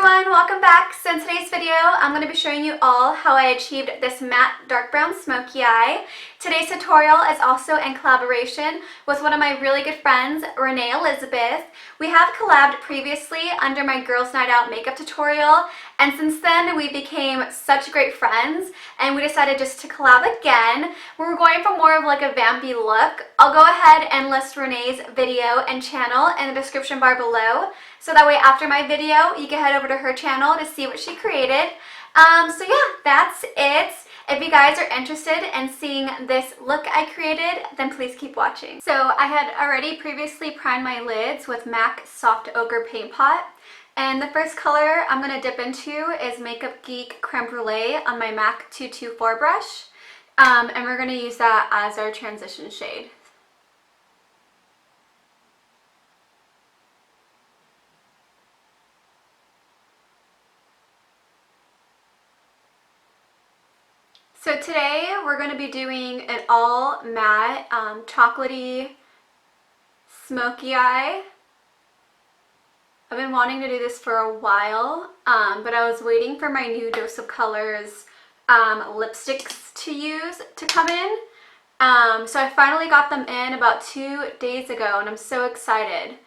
everyone, welcome back. So in today's video, I'm going to be showing you all how I achieved this matte dark brown smoky eye. Today's tutorial is also in collaboration with one of my really good friends, Renee Elizabeth. We have collabed previously under my Girls Night Out makeup tutorial, and since then we became such great friends and we decided just to collab again. We're going for more of like a vampy look. I'll go ahead and list Renee's video and channel in the description bar below, so that way after my video you can head over to her channel to see what she created. So yeah, that's it. If you guys are interested in seeing this look I created, then please keep watching. So I had already previously primed my lids with MAC Soft Ochre Paint Pot. And the first color I'm going to dip into is Makeup Geek Creme Brulee on my MAC 224 brush. And we're going to use that as our transition shade. So today we're going to be doing an all matte chocolatey smoky eye. I've been wanting to do this for a while, but I was waiting for my new Dose of Colors lipsticks to use to come in. So I finally got them in about 2 days ago and I'm so excited.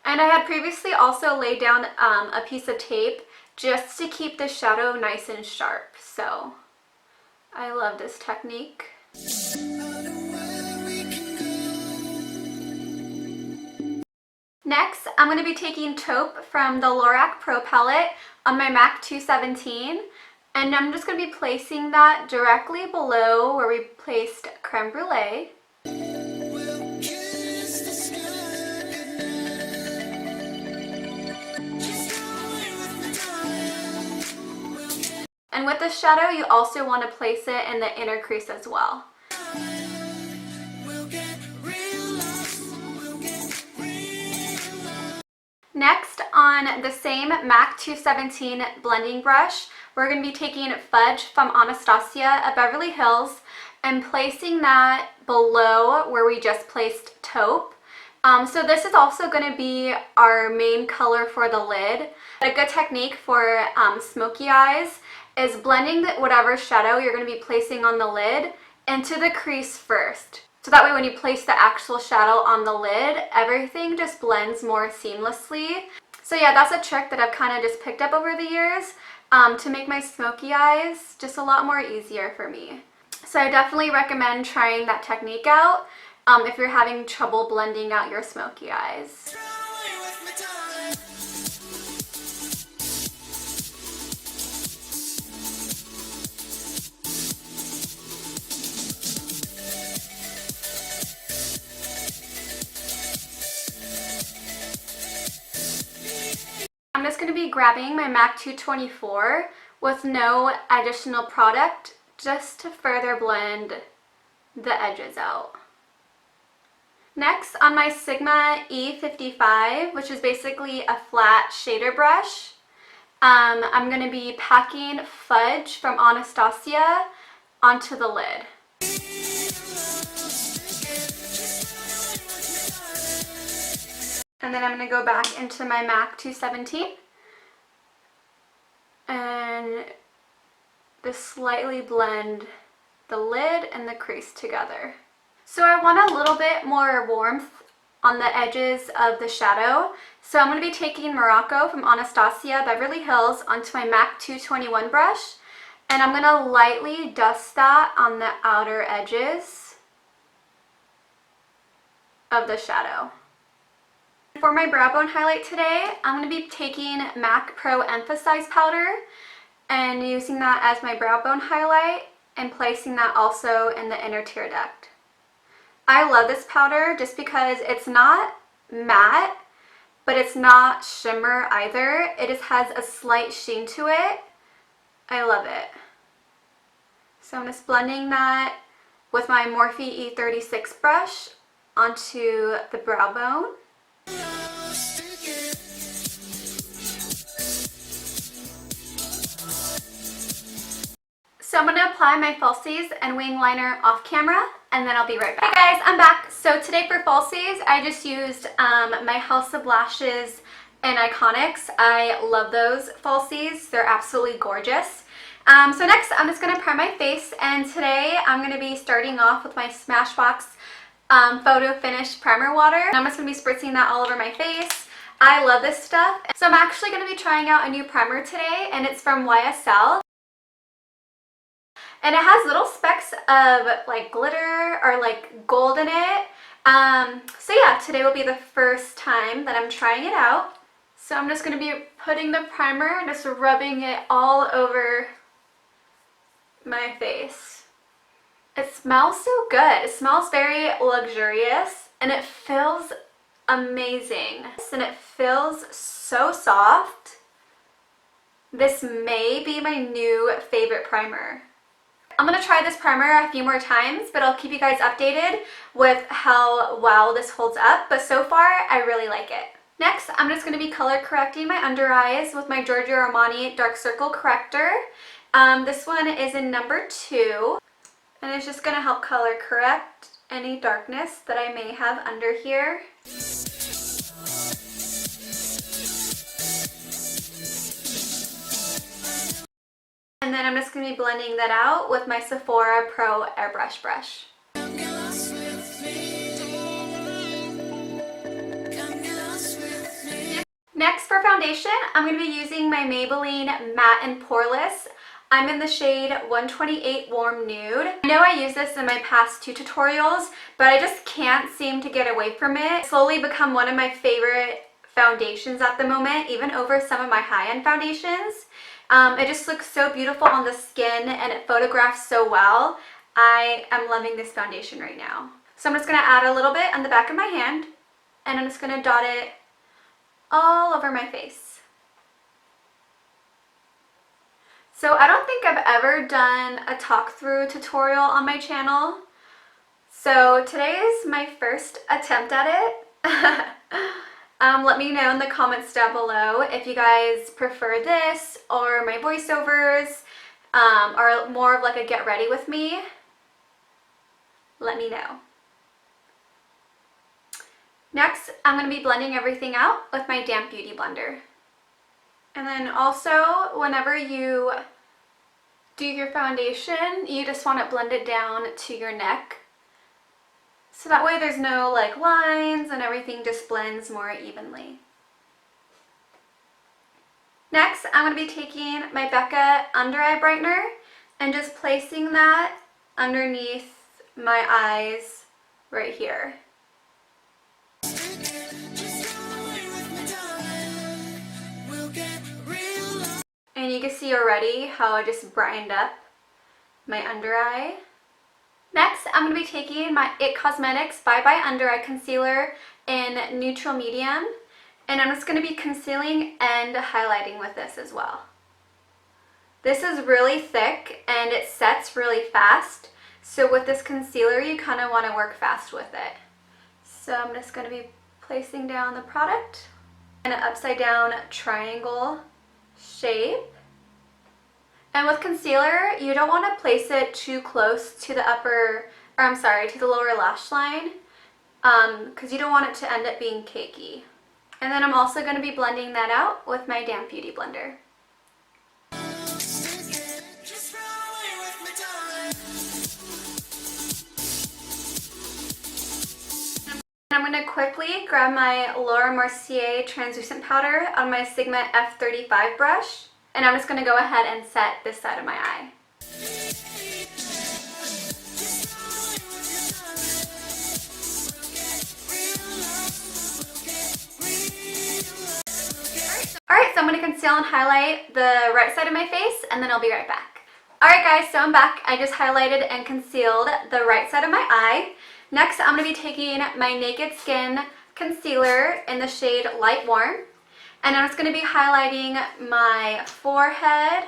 And I had previously also laid down a piece of tape just to keep the shadow nice and sharp. So I love this technique. Next, I'm going to be taking Taupe from the Lorac Pro Palette on my MAC 217. And I'm just going to be placing that directly below where we placed Creme Brulee. And with the shadow, you also want to place it in the inner crease as well. Next, on the same MAC 217 blending brush, we're going to be taking Fudge from Anastasia at Beverly Hills and placing that below where we just placed Taupe. So this is also going to be our main color for the lid. A good technique for smoky eyes is blending whatever shadow you're going to be placing on the lid into the crease first. So that way when you place the actual shadow on the lid, everything just blends more seamlessly. So yeah, that's a trick that I've kind of just picked up over the years to make my smoky eyes just a lot more easier for me. So I definitely recommend trying that technique out if you're having trouble blending out your smoky eyes. I'm just going to be grabbing my MAC 224 with no additional product just to further blend the edges out. Next, on my Sigma E55, which is basically a flat shader brush, I'm going to be packing Fudge from Anastasia onto the lid. And then I'm going to go back into my MAC 217 and just slightly blend the lid and the crease together. So I want a little bit more warmth on the edges of the shadow. So I'm going to be taking Morocco from Anastasia Beverly Hills onto my MAC 221 brush. And I'm going to lightly dust that on the outer edges of the shadow. For my brow bone highlight today, I'm going to be taking MAC Pro Emphasize Powder and using that as my brow bone highlight and placing that also in the inner tear duct. I love this powder just because it's not matte, but it's not shimmer either. It just has a slight sheen to it. I love it. So I'm just blending that with my Morphe E36 brush onto the brow bone. So I'm going to apply my falsies and wing liner off camera, and then I'll be right back. Hey guys, I'm back. So today for falsies, I just used my House of Lashes and Iconics. I love those falsies. They're absolutely gorgeous. So next, I'm just going to prime my face, and today I'm going to be starting off with my Smashbox Photo Finish Primer Water. And I'm just going to be spritzing that all over my face. I love this stuff. So I'm actually going to be trying out a new primer today, and it's from YSL. And it has little specks of like glitter or like gold in it. So yeah, today will be the first time that I'm trying it out. So I'm just going to be putting the primer, just rubbing it all over my face. It smells so good. It smells very luxurious, and it feels amazing. And it feels so soft. This may be my new favorite primer. I'm going to try this primer a few more times, but I'll keep you guys updated with how well this holds up. But so far, I really like it. Next, I'm just going to be color correcting my under eyes with my Giorgio Armani Dark Circle Corrector. This one is in number 2, and it's just going to help color correct any darkness that I may have under here. And then I'm just going to be blending that out with my Sephora Pro Airbrush brush. Next, for foundation, I'm going to be using my Maybelline Matte and Poreless. I'm in the shade 128 Warm Nude. I know I used this in my past 2 tutorials, but I just can't seem to get away from it. It's slowly become one of my favorite foundations at the moment, even over some of my high-end foundations. It just looks so beautiful on the skin, and it photographs so well. I am loving this foundation right now. So I'm just going to add a little bit on the back of my hand, and I'm just going to dot it all over my face. So I don't think I've ever done a talk through tutorial on my channel. So today is my first attempt at it. Let me know in the comments down below if you guys prefer this or my voiceovers, or more of like a get ready with me. Let me know. Next, I'm going to be blending everything out with my Damp Beauty Blender. And then also, whenever you do your foundation, you just want to blend it down to your neck. So that way there's no like lines, and everything just blends more evenly. Next, I'm going to be taking my Becca Under Eye Brightener and just placing that underneath my eyes right here. And you can see already how I just brightened up my under eye. Next, I'm going to be taking my IT Cosmetics Bye Bye Under Eye Concealer in Neutral Medium. And I'm just going to be concealing and highlighting with this as well. This is really thick and it sets really fast. So with this concealer, you kind of want to work fast with it. So I'm just going to be placing down the product in an upside down triangle shape. And with concealer, you don't want to place it too close to the to the lower lash line, because you don't want it to end up being cakey. And then I'm also going to be blending that out with my Damp Beauty Blender. I'm going to quickly grab my Laura Mercier translucent powder on my Sigma F35 brush, and I'm just going to go ahead and set this side of my eye. Alright, so I'm going to conceal and highlight the right side of my face, and then I'll be right back. Alright guys, so I'm back. I just highlighted and concealed the right side of my eye. Next, I'm going to be taking my Naked Skin concealer in the shade Light Warm. And I'm just going to be highlighting my forehead,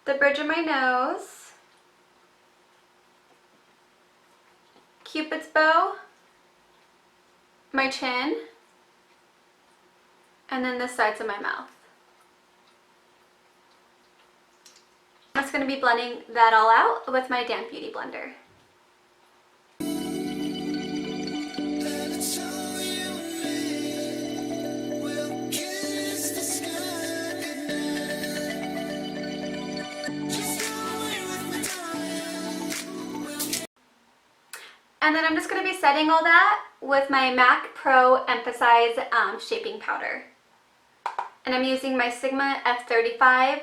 the bridge of my nose, Cupid's bow, my chin, and then the sides of my mouth. I'm just going to be blending that all out with my damp beauty blender. And then I'm just going to be setting all that with my MAC Pro Emphasize Shaping Powder. And I'm using my Sigma F35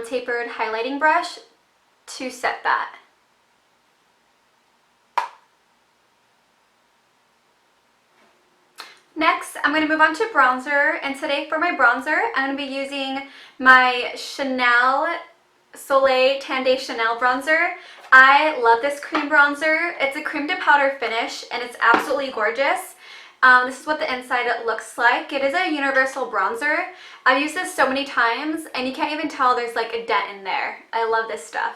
tapered highlighting brush to set that. Next, I'm going to move on to bronzer, and today for my bronzer, I'm going to be using my Chanel Soleil Tan de Chanel bronzer. I love this cream bronzer. It's a cream to powder finish, and it's absolutely gorgeous. This is what the inside looks like. It is a universal bronzer. I've used this so many times, and you can't even tell there's like a dent in there. I love this stuff.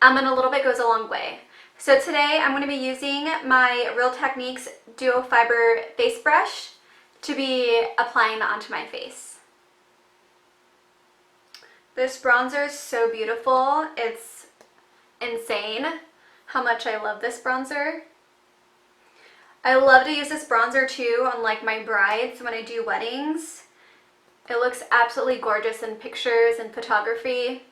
And a little bit goes a long way. So today, I'm going to be using my Real Techniques Duo Fiber Face Brush to be applying that onto my face. This bronzer is so beautiful. It's insane how much I love this bronzer. I love to use this bronzer too on like my brides when I do weddings. It looks absolutely gorgeous in pictures and photography.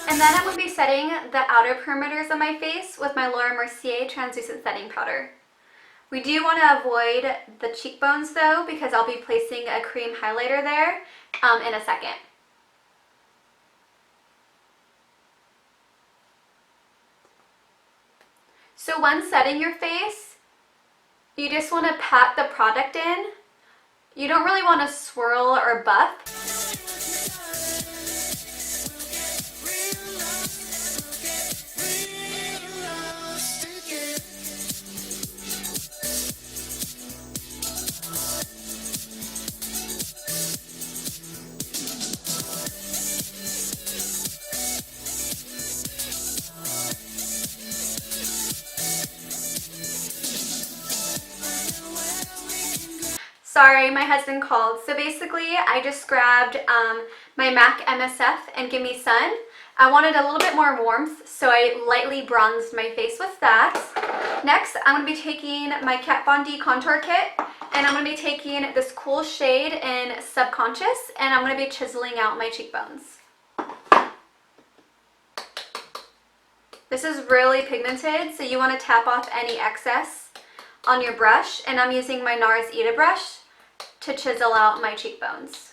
And then I'm going to be setting the outer perimeters of my face with my Laura Mercier Translucent Setting Powder. We do want to avoid the cheekbones though, because I'll be placing a cream highlighter there in a second. So when setting your face, you just want to pat the product in. You don't really want to swirl or buff. Sorry, my husband called. So basically, I just grabbed my MAC MSF and Give Me Sun. I wanted a little bit more warmth, so I lightly bronzed my face with that. Next, I'm going to be taking my Kat Von D Contour Kit, and I'm going to be taking this cool shade in Subconscious, and I'm going to be chiseling out my cheekbones. This is really pigmented, so you want to tap off any excess on your brush, and I'm using my NARS Ita brush to chisel out my cheekbones.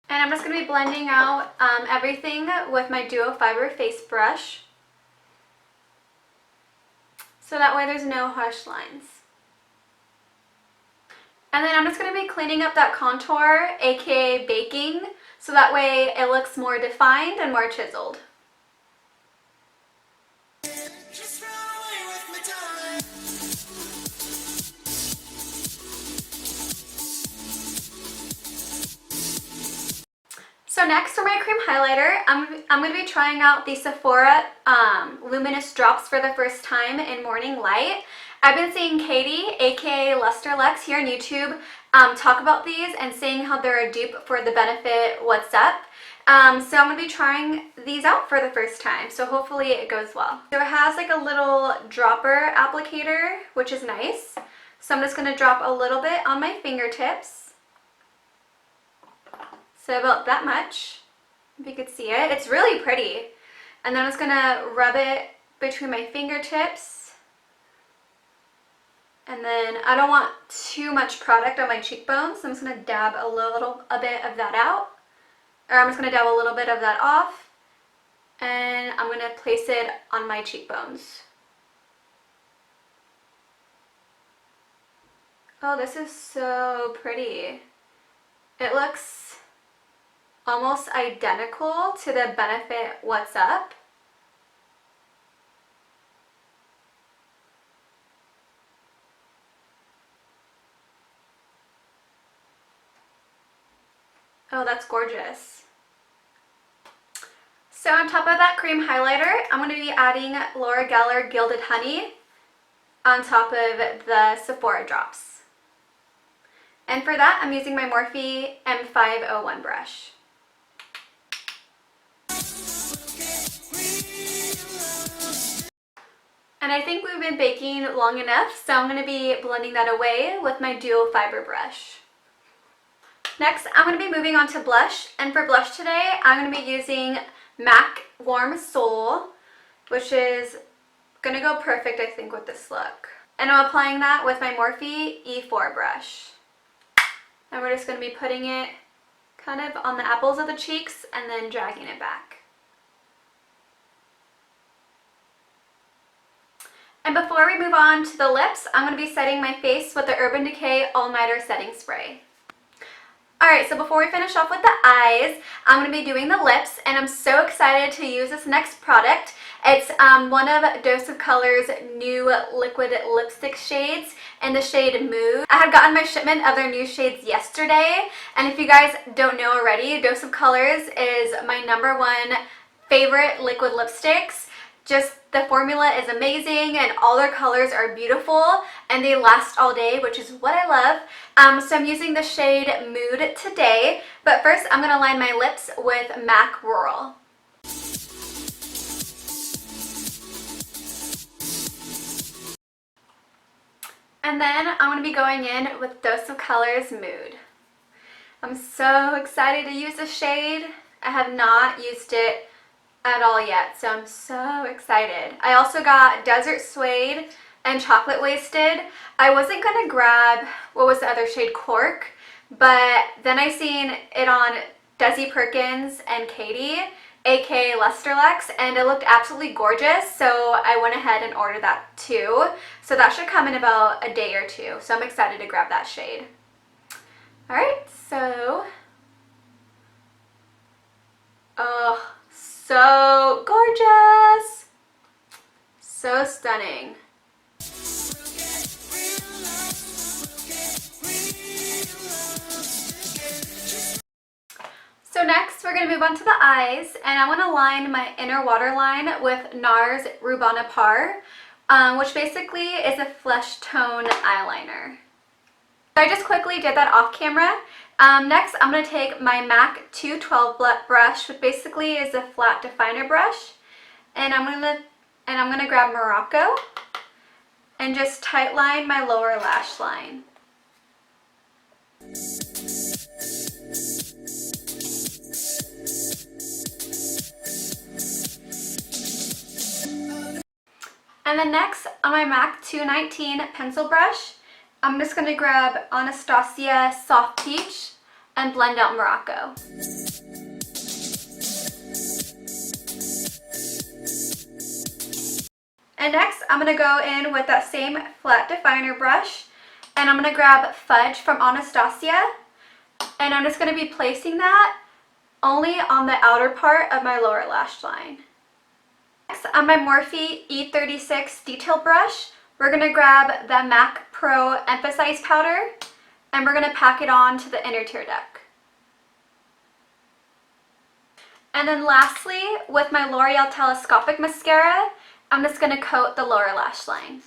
And I'm just going to be blending out everything with my Duo Fiber Face Brush, so that way there's no harsh lines. And then I'm just going to be cleaning up that contour, aka baking, so that way it looks more defined and more chiseled. So next for my cream highlighter, I'm going to be trying out the Sephora Luminous Drops for the first time in Morning Light. I've been seeing Katie, aka Luster Lux, here on YouTube talk about these and saying how they're a dupe for the Benefit What's Up. So I'm going to be trying these out for the first time, so hopefully it goes well. So it has like a little dropper applicator, which is nice. So I'm just going to drop a little bit on my fingertips. So about that much, if you could see it. It's really pretty. And then I'm just going to rub it between my fingertips. And then I don't want too much product on my cheekbones, so I'm just going to dab a bit of that out. Or I'm just going to dab a little bit of that off. And I'm going to place it on my cheekbones. Oh, this is so pretty. It looks almost identical to the Benefit What's Up. Oh, that's gorgeous. So on top of that cream highlighter, I'm going to be adding Laura Geller Gilded Honey on top of the Sephora drops. And for that, I'm using my Morphe M501 brush. And I think we've been baking long enough, so I'm going to be blending that away with my dual fiber brush. Next, I'm going to be moving on to blush, and for blush today, I'm going to be using MAC Warm Soul, which is going to go perfect, I think, with this look. And I'm applying that with my Morphe E4 brush. And we're just going to be putting it kind of on the apples of the cheeks and then dragging it back. And before we move on to the lips, I'm going to be setting my face with the Urban Decay All Nighter Setting Spray. Alright, so before we finish off with the eyes, I'm going to be doing the lips, and I'm so excited to use this next product. It's one of Dose of Color's new liquid lipstick shades in the shade Mood. I had gotten my shipment of their new shades yesterday, and if you guys don't know already, Dose of Colors is my #1 favorite liquid lipsticks. Just the formula is amazing and all their colors are beautiful and they last all day, which is what I love. So I'm using the shade Mood today, but first I'm going to line my lips with MAC Rural. And then I'm going to be going in with Dose of Colors Mood. I'm so excited to use this shade. I have not used it at all yet, so I'm so excited. I also got Desert Suede and Chocolate Wasted. I wasn't gonna grab, what was the other shade, Cork, but then I seen it on Desi Perkins and Katie, aka Lusterlux, and it looked absolutely gorgeous, so I went ahead and ordered that too. So that should come in about a day or two, so I'm excited to grab that shade. Alright, so, oh, so gorgeous! So stunning. So next we're going to move on to the eyes, and I want to line my inner waterline with NARS Rubana Par, which basically is a flesh tone eyeliner. So I just quickly did that off camera. Next, I'm going to take my MAC 212 brush, which basically is a flat definer brush, and I'm going to grab Morocco and just tight line my lower lash line. And then next, on my MAC 219 pencil brush, I'm just going to grab Anastasia Soft Peach and blend out Morocco. And next, I'm going to go in with that same flat definer brush, and I'm going to grab Fudge from Anastasia, and I'm just going to be placing that only on the outer part of my lower lash line. Next, on my Morphe E36 detail brush, we're going to grab the MAC Pro Emphasize powder, and we're going to pack it on to the inner tear duct. And then lastly, with my L'Oreal Telescopic Mascara, I'm just going to coat the lower lash line.